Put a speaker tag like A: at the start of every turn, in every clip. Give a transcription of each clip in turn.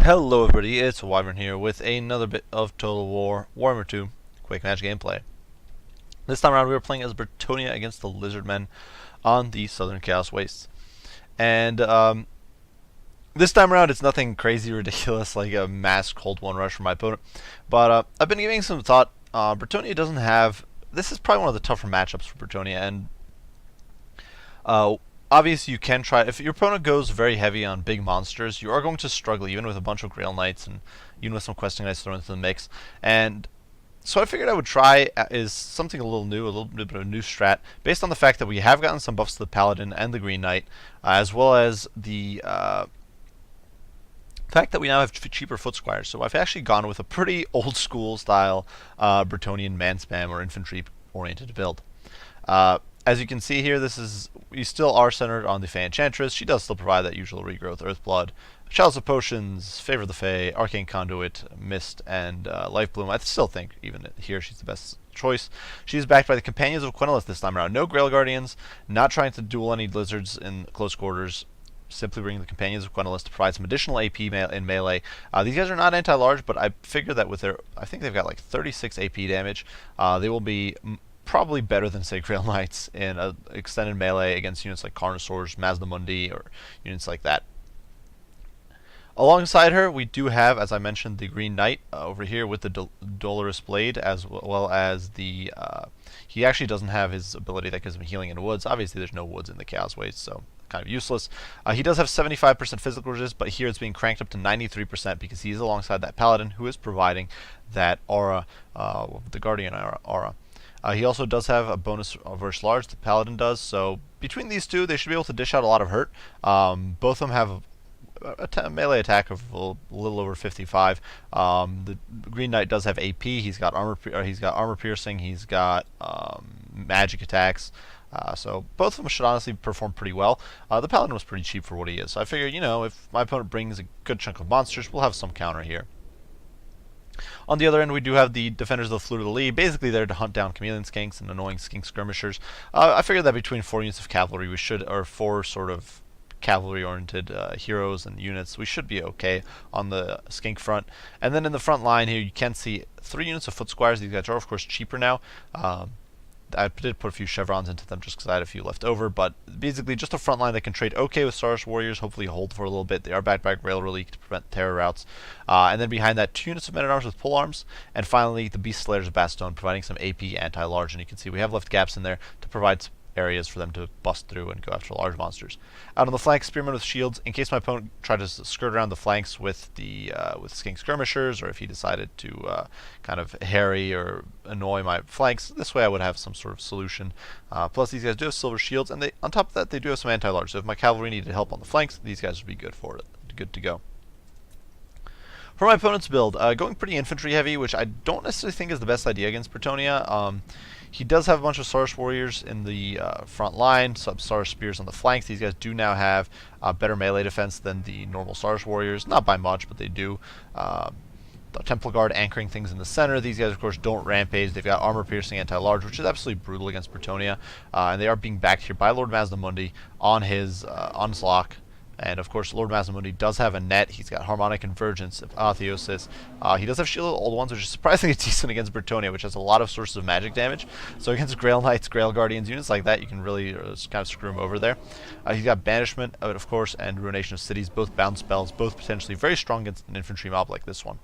A: Hello everybody, it's Wyvern here with another bit of Total War Warhammer 2 Quick Match gameplay. This time around we were playing as Brettonia against the Lizardmen on the Southern Chaos Wastes. And this time around it's nothing crazy ridiculous like a mass cold one rush from my opponent. But I've been giving some thought. Brettonia doesn't have... This is probably one of the tougher matchups for Brettonia, and obviously you can try, if your opponent goes very heavy on big monsters, you are going to struggle even with a bunch of Grail Knights and even with some Questing Knights thrown into the mix. And so I figured I would try is something a little new, a little bit of a new strat, based on the fact that we have gotten some buffs to the Paladin and the Green Knight, as well as the fact that we now have cheaper foot squires. So I've actually gone with a pretty old school style Brettonian man spam or infantry oriented build. As you can see here, we still are centered on the Fey Enchantress. She does still provide that usual regrowth, Earthblood, Chalice of Potions, Favor of the Fey, Arcane Conduit, Mist, and Life Bloom. I still think even here she's the best choice. She's backed by the Companions of Quenolith this time around. No Grail Guardians, not trying to duel any lizards in close quarters. Simply bringing the Companions of Quenolith to provide some additional AP in melee. These guys are not anti-large, but I figure that with their, I think they've got like 36 AP damage. They will be probably better than, say, Grail Knights in extended melee against units like Carnosaurs, Mazdamundi, or units like that. Alongside her, we do have, as I mentioned, the Green Knight over here with the Dolorous Blade, as well as the... he actually doesn't have his ability that gives him healing in woods. Obviously, there's no woods in the Chaos Waste, so kind of useless. He does have 75% physical resist, but here it's being cranked up to 93% because he's alongside that Paladin who is providing that aura, the Guardian aura. He also does have a bonus versus large, the Paladin does, so between these two, they should be able to dish out a lot of hurt. Both of them have a melee attack of a little over 55. The Green Knight does have AP. He's got armor piercing. He's got magic attacks. So both of them should honestly perform pretty well. The Paladin was pretty cheap for what he is, so I figured, you know, if my opponent brings a good chunk of monsters, we'll have some counter here. On the other end, we do have the Defenders of the Fleur de Lis, basically there to hunt down Chameleon Skinks and annoying Skink Skirmishers. I figured that between 4 units of cavalry, we should, or 4 sort of cavalry-oriented heroes and units, we should be okay on the Skink front. And then in the front line here, you can see 3 units of Foot Squires. These guys are, of course, cheaper now. I did put a few chevrons into them just because I had a few left over, but basically just a front line that can trade okay with Stars Warriors, hopefully hold for a little bit. They are backed by Grail Relic to prevent terror routes. And then behind that, 2 units of Men-at-Arms with Pole Arms, and finally the Beast Slayers of Bastogne providing some AP anti-large, and you can see we have left gaps in there to provide areas for them to bust through and go after large monsters. Out on the flanks, Spearmen with shields, in case my opponent tried to skirt around the flanks with the Skink Skirmishers, or if he decided to kind of harry or annoy my flanks. This way I would have some sort of solution. Plus these guys do have silver shields, and on top of that they do have some anti-large, so if my cavalry needed help on the flanks, these guys would be good for it, good to go. For my opponent's build, going pretty infantry heavy, which I don't necessarily think is the best idea against Brettonia. He does have a bunch of Saurus Warriors in the front line, some Saurus Spears on the flanks. These guys do now have better melee defense than the normal Saurus Warriors. Not by much, but they do. The Temple Guard anchoring things in the center. These guys, of course, don't rampage. They've got armor piercing anti-large, which is absolutely brutal against Brettonia. And they are being backed here by Lord Mazdamundi on his lock. And of course, Lord Mazdamundi does have a net. He's got Harmonic Convergence, Apotheosis. He does have Shield of the Old Ones, which is surprisingly decent against Brettonia, which has a lot of sources of magic damage. So against Grail Knights, Grail Guardians, units like that, you can really kind of screw him over there. He's got Banishment, of course, and Ruination of Cities, both bound spells, both potentially very strong against an infantry mob like this one.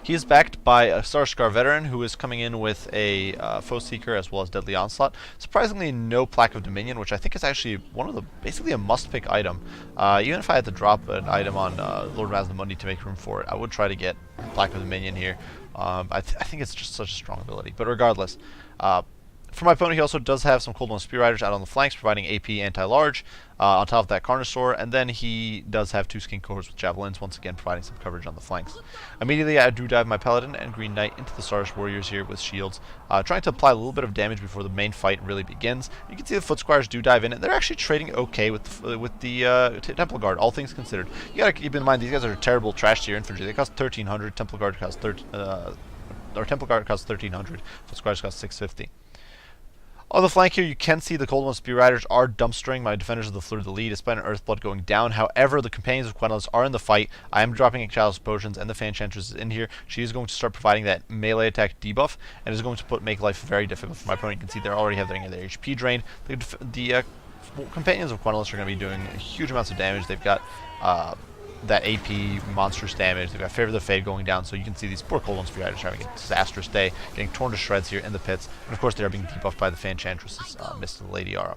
A: He is backed by a Starscar Veteran who is coming in with a Foe Seeker as well as Deadly Onslaught. Surprisingly, no Plaque of Dominion, which I think is actually one of the basically a must-pick item. Even if I had to drop an item on Lord Mazdamundi to make room for it, I would try to get Plaque of Dominion here. I think it's just such a strong ability. But regardless, for my opponent, he also does have some Cold One Spear Riders out on the flanks, providing AP anti-large. On top of that, Carnosaur, and then he does have 2 Skink Cohorts with Javelins, once again providing some coverage on the flanks. Immediately, I do dive my Paladin and Green Knight into the Saurus Warriors here with shields, trying to apply a little bit of damage before the main fight really begins. You can see the Foot Squires do dive in, and they're actually trading okay with the Temple Guard, all things considered. You gotta keep in mind, these guys are terrible trash tier infantry. They cost 1,300, Temple Guard costs 1300, Foot Squires cost 650. On the flank here, you can see the Cold One Spear Riders are dumpstering my Defenders of the Fleur de Lis despite an Earthblood going down. However, the Companions of Quenolus are in the fight. I am dropping Chalice Potions, and the Fanchantress is in here. She is going to start providing that melee attack debuff, and is going to make life very difficult for my opponent. You can see they're already having their HP drained. The Companions of Quenolus are going to be doing huge amounts of damage. They've got that AP monstrous damage. They've got Favor of the Fade going down, so you can see these poor Cold One Spear Riders having a disastrous day, getting torn to shreds here in the pits. And of course, they are being debuffed by the Fanchantress's Mist of the Lady Aura.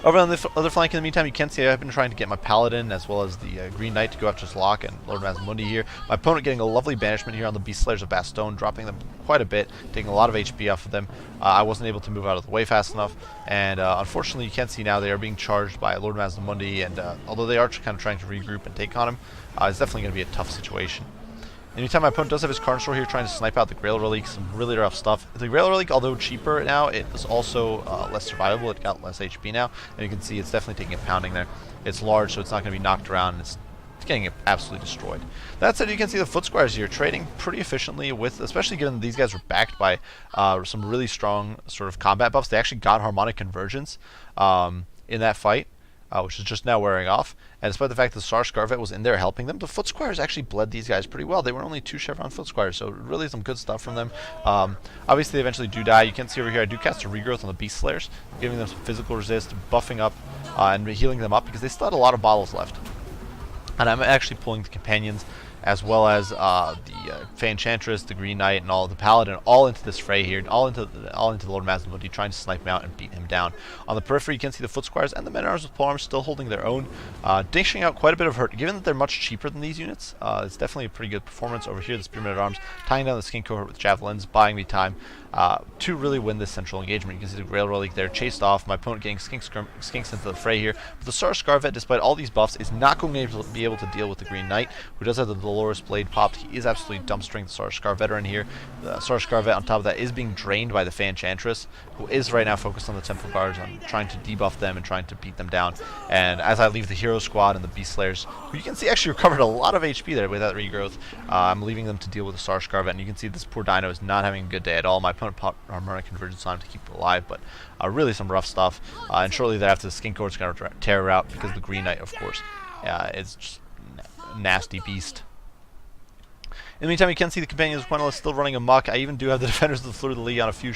A: Over on the other flank, in the meantime, you can see I've been trying to get my Paladin as well as the Green Knight to go after Zlok and Lord Mazmundi here. My opponent getting a lovely banishment here on the Beast Slayers of Bastogne, dropping them quite a bit, taking a lot of HP off of them. I wasn't able to move out of the way fast enough, and unfortunately you can see now they are being charged by Lord Mazmundi, and although they are kind of trying to regroup and take on him, it's definitely going to be a tough situation. Anytime my opponent does have his Carnosaur here trying to snipe out the Grail Relic, some really rough stuff. The Grail Relic, although cheaper now, it is also less survivable. It got less HP now, and you can see it's definitely taking a pounding there. It's large, so it's not going to be knocked around, and it's getting absolutely destroyed. That said, you can see the Foot Squires here trading pretty efficiently with, especially given that these guys were backed by some really strong sort of combat buffs. They actually got Harmonic Convergence in that fight, which is just now wearing off. And despite the fact that Sar Scarvet was in there helping them, the Foot Squires actually bled these guys pretty well. They were only 2 Chevron Foot Squires, so really some good stuff from them. Obviously, they eventually do die. You can see over here I do cast a Regrowth on the Beast Slayers, giving them some physical resist, buffing up, and healing them up because they still had a lot of bottles left. And I'm actually pulling the Companions as well as the Fanchantress, the Green Knight, and all the Paladin, all into this fray here, all into Lord Mazmundi, trying to snipe him out and beat him down. On the periphery, you can see the Foot Squires and the Men-at-Arms with Polearms still holding their own, dishing out quite a bit of hurt. Given that they're much cheaper than these units, it's definitely a pretty good performance. Over here, the Spearmen at Arms tying down the Skink Cohort with Javelins, buying me time to really win this central engagement. You can see the Grail Relic there chased off, my opponent getting Skinks into the fray here. But the Sar Scarvet, despite all these buffs, is not going to be able to deal with the Green Knight, who does have the Dolorous Blade popped. He is absolutely dumpstering the Sar Scar Veteran here. The Sar Scarvet on top of that is being drained by the Fanchantress, who is right now focused on the Temple Guards, on trying to debuff them and trying to beat them down. And as I leave the Hero Squad and the Beast Slayers, who you can see actually recovered a lot of HP there with that regrowth, I'm leaving them to deal with the Sar Scarvet, and you can see this poor Dino is not having a good day at all. My opponent popped Harmonic Convergence on him to keep it alive, but really some rough stuff. And shortly thereafter, the Skink Cohort's going to tear her out because the Green Knight, of course, is just a nasty beast. In the meantime, you can see the Companions of Quenolus still running amok. I even do have the Defenders of the Fleur de Lis on a few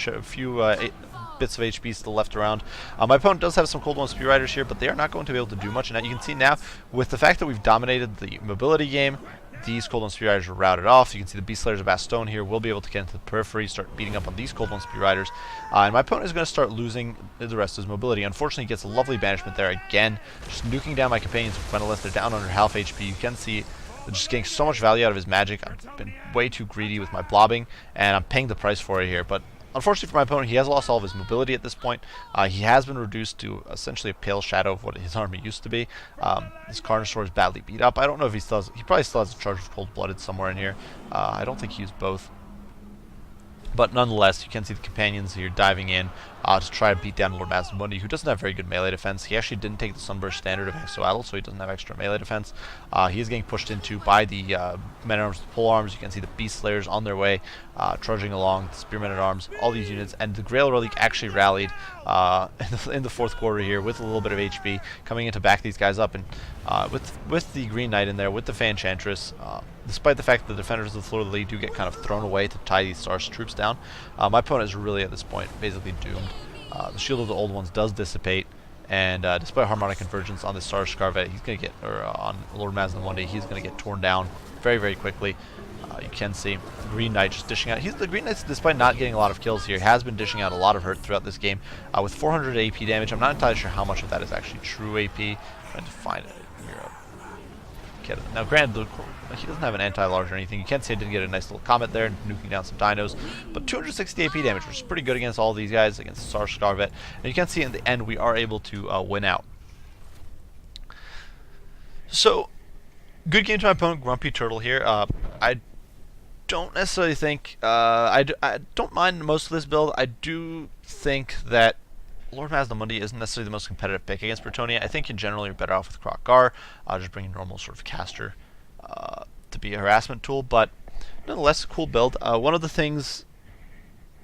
A: bits of HP still left around. My opponent does have some Cold One Spear Riders here, but they are not going to be able to do much. And you can see now, with the fact that we've dominated the mobility game, these Cold One Spear Riders are routed off. You can see the Beast Slayers of Bastogne here will be able to get into the periphery, start beating up on these Cold One Spear Riders. And my opponent is going to start losing the rest of his mobility. Unfortunately, he gets a lovely banishment there again, just nuking down my Companions of Quenolus. They're down under half HP. You can see just getting so much value out of his magic. I've been way too greedy with my blobbing, and I'm paying the price for it here. But unfortunately for my opponent, he has lost all of his mobility at this point. He has been reduced to essentially a pale shadow of what his army used to be. His Carnosaur is badly beat up. I don't know if he still has, he probably still has a charge of Cold-Blooded somewhere in here. I don't think he used both. But nonetheless, you can see the Companions here diving in to try to beat down Lord Mazmundi, who doesn't have very good melee defense. He actually didn't take the Sunburst Standard of Exoatl, so he doesn't have extra melee defense. He is getting pushed into by the Men-at-Arms with Polearms. You can see the Beast Slayers on their way, trudging along, the Spearmen at Arms, all these units. And the Grail Relic actually rallied in the fourth quarter here with a little bit of HP, coming in to back these guys up. And with the Green Knight in there, with the Fanchantress, despite the fact that the Defenders of the Fleur de Lis do get kind of thrown away to tie these Sars troops down, my opponent is really at this point basically doomed. The Shield of the Old Ones does dissipate, and despite Harmonic Convergence on the Sar Scarvet, he's going to get, or on Lord Mazmundi, he's going to get torn down very, very quickly. You can see the Green Knight just dishing out. The Green Knight, despite not getting a lot of kills here, has been dishing out a lot of hurt throughout this game with 400 AP damage. I'm not entirely sure how much of that is actually true AP. I'm trying to find it here. Now, granted, he doesn't have an anti-large or anything. You can see I did get a nice little comet there, nuking down some dinos. But 260 AP damage, which is pretty good against all these guys, against Sar Scarvet. And you can see in the end, we are able to win out. So, good game to my opponent, Grumpy Turtle here. I don't necessarily think... I don't mind most of this build. I do think that Lord Mazmundi isn't necessarily the most competitive pick against Brettonia. I think in general you're better off with Croc Gar, just bringing normal sort of caster to be a harassment tool, but nonetheless, a cool build. One of the things,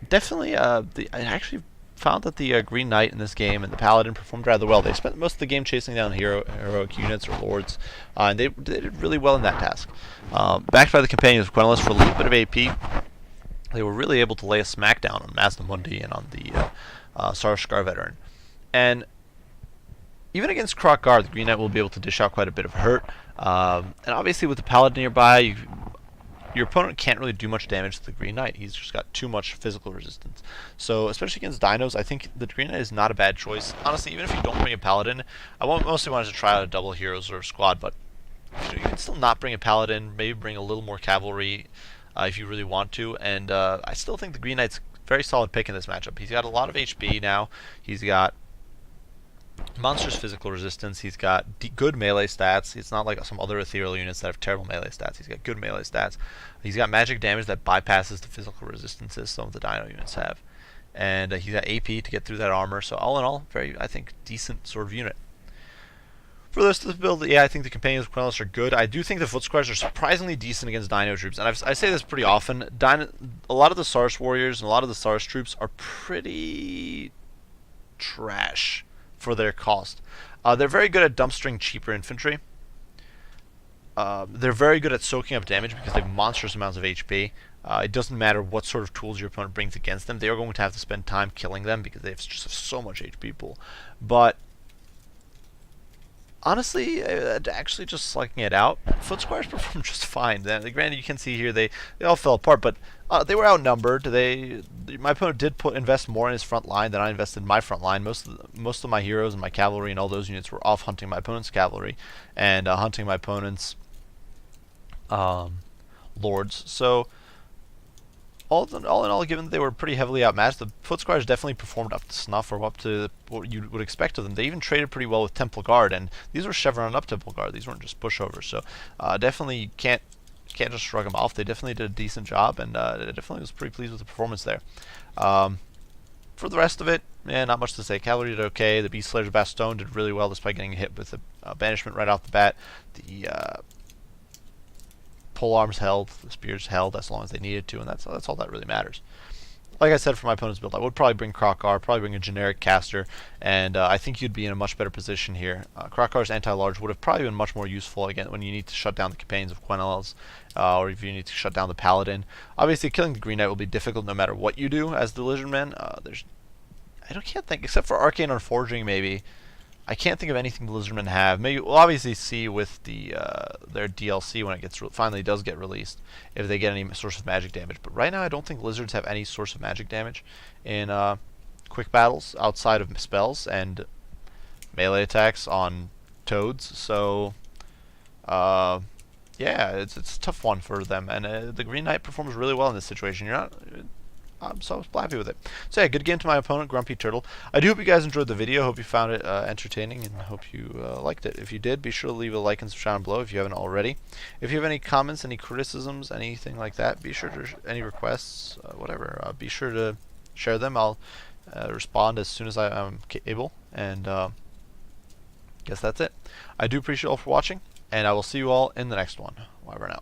A: definitely, I actually found that the Green Knight in this game and the Paladin performed rather well. They spent most of the game chasing down heroic units or lords, and they did really well in that task. Backed by the companions of Quenelus for a little bit of AP, they were really able to lay a smackdown on Mazdamundi and on the Sarskar veteran. And even against Croc Guard, the Green Knight will be able to dish out quite a bit of hurt. And obviously with the Paladin nearby, your opponent can't really do much damage to the Green Knight. He's just got too much physical resistance. So especially against dinos, I think the Green Knight is not a bad choice. Honestly, even if you don't bring a Paladin, I mostly wanted to try out a double heroes or squad, but you can still not bring a Paladin, maybe bring a little more cavalry if you really want to. And I still think the Green Knight's a very solid pick in this matchup. He's got a lot of HP now. He's got monstrous physical resistance. He's got good melee stats. It's not like some other ethereal units that have terrible melee stats. He's got good melee stats. He's got magic damage that bypasses the physical resistances some of the dino units have. And he's got AP to get through that armor. So all in all, very, I think, decent sort of unit. For the rest of the build, yeah, I think the Companions of Quenelus are good. I do think the Foot Squires are surprisingly decent against dino troops. And I say this pretty often. A lot of the Sars warriors and a lot of the Sars troops are pretty trash for their cost. They're very good at dumpstering cheaper infantry. They're very good at soaking up damage because they have monstrous amounts of HP. It doesn't matter what sort of tools your opponent brings against them. They are going to have to spend time killing them because they have just so much HP pool. But honestly, actually just slugging it out, Foot Squires performed just fine. Granted, you can see here they all fell apart, but they were outnumbered. My opponent did invest more in his front line than I invested in my front line. Most of my heroes and my cavalry and all those units were off hunting my opponent's cavalry and hunting my opponent's lords. So all in all, given that they were pretty heavily outmatched, the Foot Squires definitely performed up to snuff or up to what you would expect of them. They even traded pretty well with Temple Guard, and these were Chevron up Temple Guard. These weren't just pushovers. So definitely can't just shrug them off. They definitely did a decent job, and definitely was pretty pleased with the performance there. For the rest of it, not much to say. Cavalry did okay. The Beast Slayer's Baston did really well despite getting hit with a banishment right off the bat. The pole arms held, the spears held as long as they needed to, and that's all that really matters. Like I said, for my opponent's build, I would probably bring Krokar, probably bring a generic caster, and I think you'd be in a much better position here. Krokar's anti-large would have probably been much more useful again when you need to shut down the Companions of Quenelus, or if you need to shut down the Paladin. Obviously, killing the Green Knight will be difficult no matter what you do as the Lizardmen. I can't think, except for Arcane Unforging maybe. I can't think of anything the Lizardmen have. Maybe we'll obviously see with their DLC when it finally does get released if they get any source of magic damage. But right now, I don't think lizards have any source of magic damage in quick battles outside of spells and melee attacks on toads. So yeah, it's a tough one for them. And the Green Knight performs really well in this situation. I'm so happy with it. So yeah, good game to my opponent, Grumpy Turtle. I do hope you guys enjoyed the video. Hope you found it entertaining, and hope you liked it. If you did, be sure to leave a like and subscribe below if you haven't already. If you have any comments, any criticisms, anything like that, be sure to, any requests, whatever, be sure to share them. I'll respond as soon as I'm able, and guess that's it. I do appreciate you all for watching, and I will see you all in the next one. Bye for now.